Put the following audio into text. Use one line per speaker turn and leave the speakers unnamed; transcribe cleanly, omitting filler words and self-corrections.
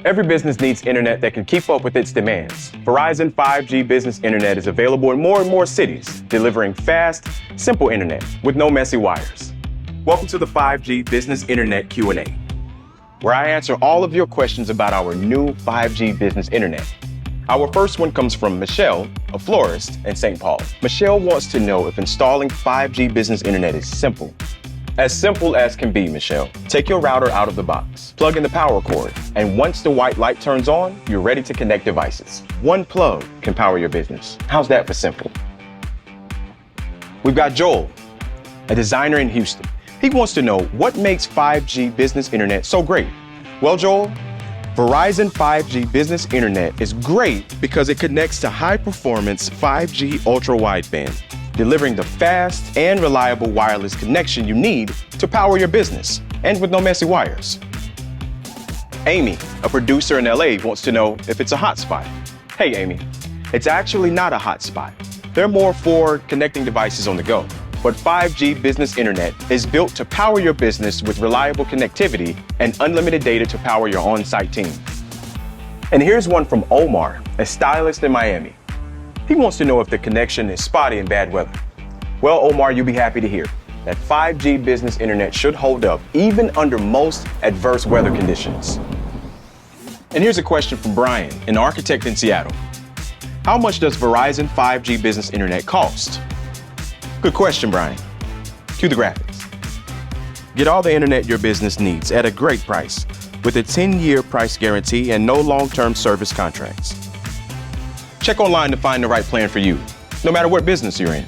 Every business needs internet that can keep up with its demands. Verizon 5G business internet is available in more and more cities, delivering fast, simple internet with no messy wires. Welcome to the 5G Business Internet Q&A, where I answer all of your questions about our new 5G business internet. Our first one comes from Michelle, a florist in St. Paul. Michelle wants to know if installing 5G business internet is simple. As simple as can be, Michelle. Take your router out of the box, plug in the power cord, and once the white light turns on, you're ready to connect devices. One plug can power your business. How's that for simple? We've got Joel, a designer in Houston. He wants to know what makes 5G business internet so great. Well, Joel, Verizon 5G business internet is great because it connects to high-performance 5G ultra-wideband, delivering the fast and reliable wireless connection you need to power your business, and with no messy wires. Amy, a producer in LA, wants to know if it's a hotspot. Hey, Amy, it's actually not a hotspot. They're more for connecting devices on the go. But 5G business internet is built to power your business with reliable connectivity and unlimited data to power your on-site team. And here's one from Omar, a stylist in Miami. He wants to know if the connection is spotty in bad weather. Well, Omar, you'll be happy to hear that 5G business internet should hold up even under most adverse weather conditions. And here's a question from Brian, an architect in Seattle. How much does Verizon 5G business internet cost? Good question, Brian. Cue the graphics. Get all the internet your business needs at a great price with a 10-year price guarantee and no long-term service contracts. Check online to find the right plan for you, no matter what business you're in.